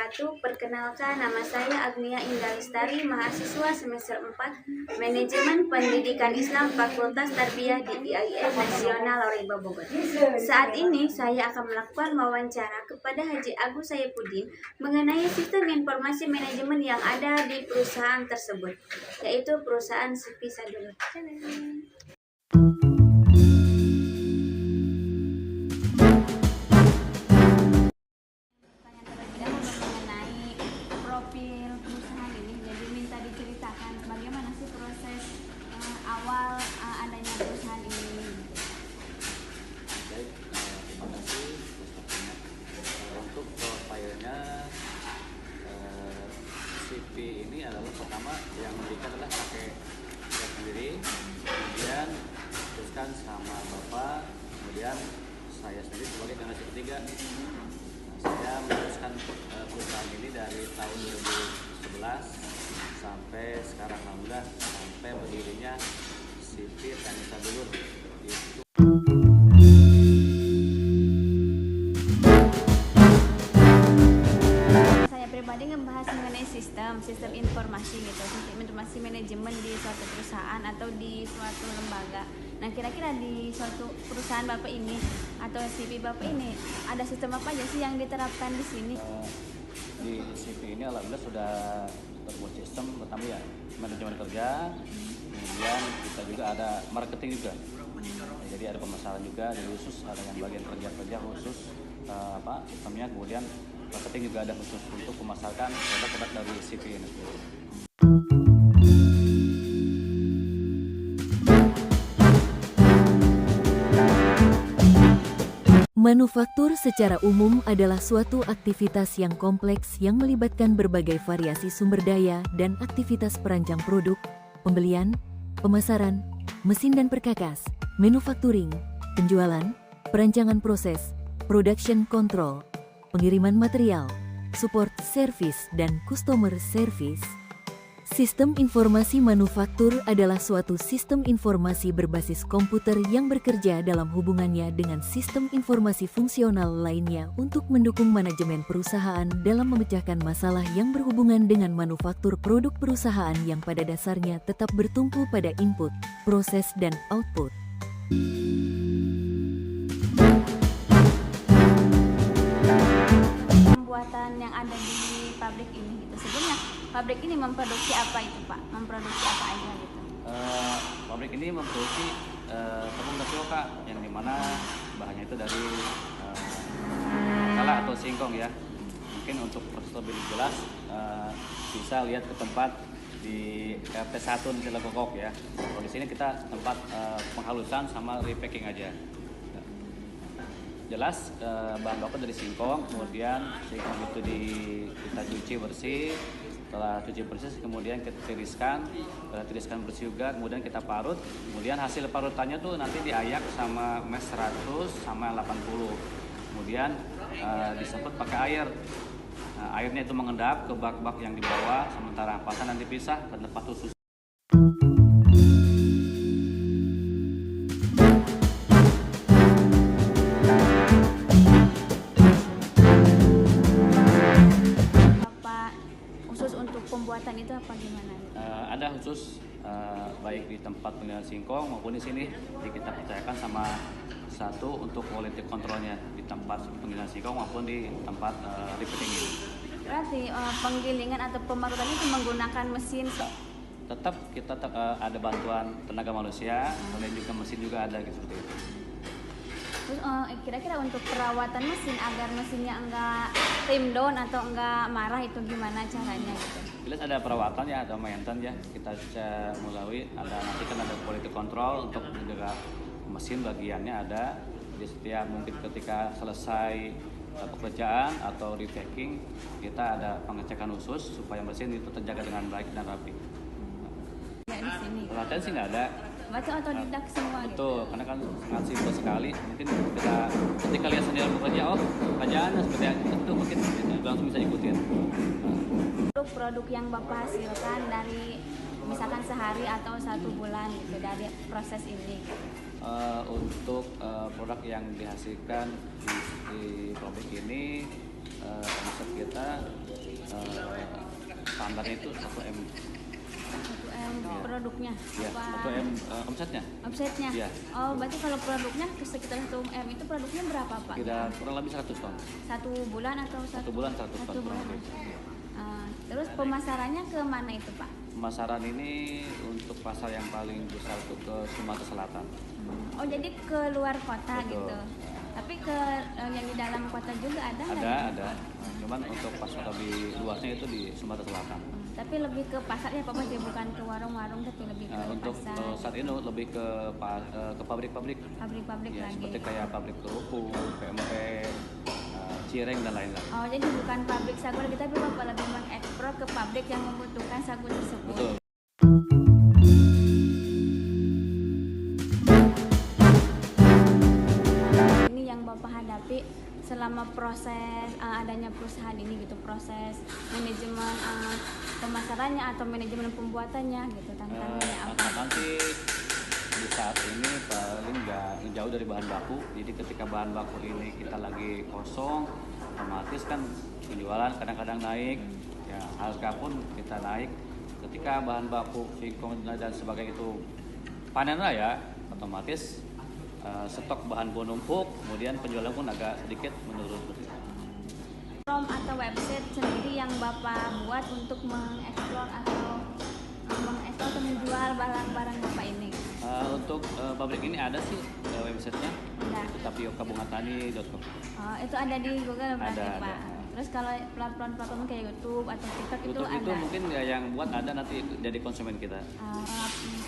wabarakatuh. Perkenalkan, nama saya Agnia Indah Lestari, mahasiswa semester 4 Manajemen Pendidikan Islam Fakultas Tarbiyah di IAIN Nasional Loreba Bogor. Saat ini saya akan melakukan wawancara kepada Haji Agus Saifuddin mengenai sistem informasi manajemen yang ada di perusahaan tersebut, yaitu perusahaan CV Sadulur. Profil perusahaan ini, jadi minta diceritakan bagaimana sih proses awal adanya perusahaan ini. Baik, terima kasih untuk profilnya. CV ini adalah pertama yang memberikan adalah pakai saya sendiri, kemudian teruskan sama bapak, kemudian saya sendiri sebagai generasi ketiga. Saya meneruskan perusahaan ini dari tahun 2011 sampai sekarang, alhamdulillah, sampai berdirinya CV Sadulur. Saya pribadi ngebahas mengenai sistem informasi gitu, sistem informasi manajemen di suatu perusahaan atau di suatu lembaga. Nah, kira-kira di suatu perusahaan Bapak ini atau CV Bapak ini ada sistem apa aja sih yang diterapkan di sini? Di CV ini alhamdulillah sudah berbuat sistem pertama ya manajemen kerja, kemudian kita juga ada marketing juga. Jadi ada pemasaran juga, ada khusus, ada yang bagian kerja khusus sistemnya, kemudian marketing juga ada khusus untuk memasarkan produk-produk dari CV ini. Manufaktur secara umum adalah suatu aktivitas yang kompleks yang melibatkan berbagai variasi sumber daya dan aktivitas perancang produk, pembelian, pemasaran, mesin dan perkakas, manufacturing, penjualan, perancangan proses, production control, pengiriman material, support service dan customer service. Sistem informasi manufaktur adalah suatu sistem informasi berbasis komputer yang bekerja dalam hubungannya dengan sistem informasi fungsional lainnya untuk mendukung manajemen perusahaan dalam memecahkan masalah yang berhubungan dengan manufaktur produk perusahaan yang pada dasarnya tetap bertumpu pada input, proses, dan output. Pembuatan yang ada di pabrik ini gitu. Sebelumnya pabrik ini memproduksi apa itu, Pak? Memproduksi apa aja gitu? Pabrik ini memproduksi tepung tapioka yang dimana bahannya itu dari kala atau singkong ya. Mungkin untuk proses lebih jelas bisa lihat ke tempat di RT 1 di Cilekokok ya. Kalau di sini kita tempat penghalusan sama repacking aja. Jelas bahan baku dari singkong, kemudian singkong itu kita cuci bersih. Setelah cuci bersih kemudian kita tiriskan, bersih juga, kemudian kita parut, kemudian hasil parutannya tuh nanti diayak sama mes 100 sama 80, kemudian disemprot pakai air. Nah, airnya itu mengendap ke bak-bak yang di bawah, sementara ampasan nanti pisah ke tempat khusus. Pembuatan itu apa gimana? Ada khusus baik di tempat pengiriman singkong maupun di sini kita percayakan sama satu untuk quality controlnya di tempat pengiriman singkong maupun di tempat repacking ini. Berarti penggilingan atau pemarutan itu menggunakan mesin? Tetap kita ada bantuan tenaga manusia, kemudian juga mesin juga ada gitu, seperti itu. Terus kira-kira untuk perawatan mesin agar mesinnya enggak trim down atau enggak marah itu gimana caranya gitu? Jelas ada perawatan ya, ada maintenance ya. Kita bisa melalui nanti kan ada quality control untuk menjaga mesin, bagiannya ada. Jadi setiap mungkin ketika selesai pekerjaan atau repacking kita ada pengecekan khusus supaya mesin itu terjaga dengan baik dan rapi. Ya di sini. Pelatihan sih nggak ada. Baca otodidak semua gitu. Betul, karena kan sangat simpel sekali. Mungkin ketika lihat sendiri bekerja, pekerjaannya seperti itu mungkin langsung bisa ikutin. Produk yang Bapak hasilkan dari misalkan sehari atau 1 bulan gitu dari proses ini. Untuk produk yang dihasilkan di pabrik ini omset kita standarnya itu 1M. 1M produknya Ya, apa? 1M omsetnya. Omsetnya? Iya. Oh, berarti kalau produknya sekitar 1M itu produknya berapa Pak? Kira kurang lebih 100 ton. 1 bulan atau Satu bulan 100 ton. satu bulan? kurang lebih. Terus pemasarannya ke mana itu Pak? Pemasaran ini untuk pasar yang paling besar itu ke Sumatera Selatan. Oh, jadi ke luar kota Betul. gitu. Tapi ke yang di dalam kota juga ada nggak? Ada. Cuman untuk pasar lebih luasnya itu di Sumatera Selatan. Tapi lebih ke pasar ya Pak, jadi bukan ke warung-warung tapi lebih ke Untuk pasar. saat ini lebih ke pabrik-pabrik. Pabrik-pabrik Ya, lagi. seperti kayak pabrik kerupuk, PMP, cireng dan lain-lain. Oh, jadi bukan pabrik sagu lagi, tapi Bapak lebih mengekspor ke pabrik yang membutuhkan sagu tersebut. Betul. Ini yang Bapak hadapi selama proses adanya perusahaan ini gitu, proses manajemen pemasarannya atau manajemen pembuatannya gitu, tantangannya apa? Nanti di saat ini paling nggak jauh dari bahan baku. Jadi ketika bahan baku ini kita lagi kosong, otomatis kan penjualan kadang-kadang naik, ya harga pun kita naik. Ketika bahan baku singkong dan sebagainya itu panen raya, otomatis stok bahan pun numpuk, kemudian penjualan pun agak sedikit menurun. Platform atau website sendiri yang Bapak buat untuk mengeksplor atau menjual barang-barang Bapak ini? Untuk pabrik ini ada sih websitenya, Ada. itu tapiokabungatani.com. Oh, itu ada di Google berarti Ada. Pak. Terus kalau platform-platform kayak YouTube atau TikTok itu YouTube itu ada. mungkin ya yang buat ada nanti jadi konsumen kita.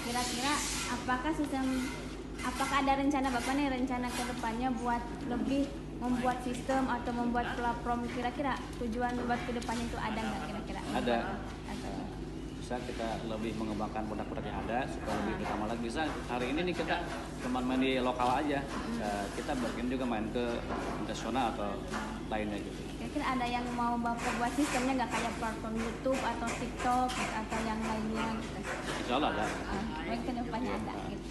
Kira-kira apakah ada rencana Bapak nih, rencana ke depannya buat lebih membuat sistem atau membuat platform, kira-kira tujuan buat ke depannya itu ada nggak kira-kira? Ada. Atau Bisa kita lebih mengembangkan produk-produk yang ada supaya lebih utama lagi. Bisa hari ini nih kita cuma main di lokal aja. Kita mungkin juga main ke internasional atau lainnya gitu. kira-kira ada yang mau Bapak buat sistemnya nggak kayak platform YouTube atau TikTok atau yang lainnya gitu? Insya Allah ada. Mungkin ke depannya ada gitu.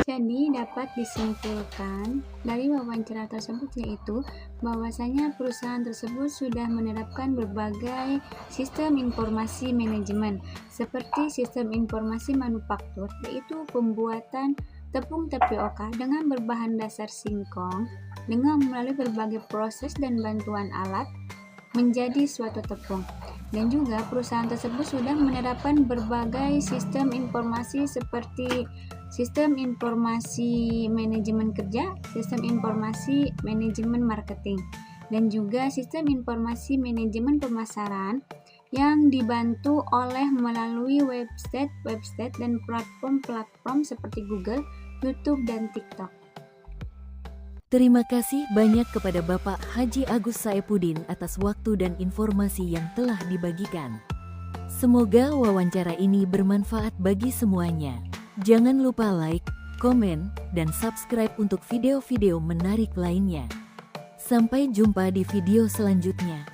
Jadi dapat disimpulkan dari wawancara tersebut yaitu bahwasanya perusahaan tersebut sudah menerapkan berbagai sistem informasi manajemen seperti sistem informasi manufaktur, yaitu pembuatan tepung tapioka dengan berbahan dasar singkong dengan melalui berbagai proses dan bantuan alat menjadi suatu tepung. Dan juga perusahaan tersebut sudah menerapkan berbagai sistem informasi seperti sistem informasi manajemen kerja, sistem informasi manajemen marketing, dan juga sistem informasi manajemen pemasaran yang dibantu oleh melalui website dan platform seperti Google, YouTube, dan TikTok. Terima kasih banyak kepada Bapak Haji Agus Saepudin atas waktu dan informasi yang telah dibagikan. Semoga wawancara ini bermanfaat bagi semuanya. Jangan lupa like, komen, dan subscribe untuk video-video menarik lainnya. Sampai jumpa di video selanjutnya.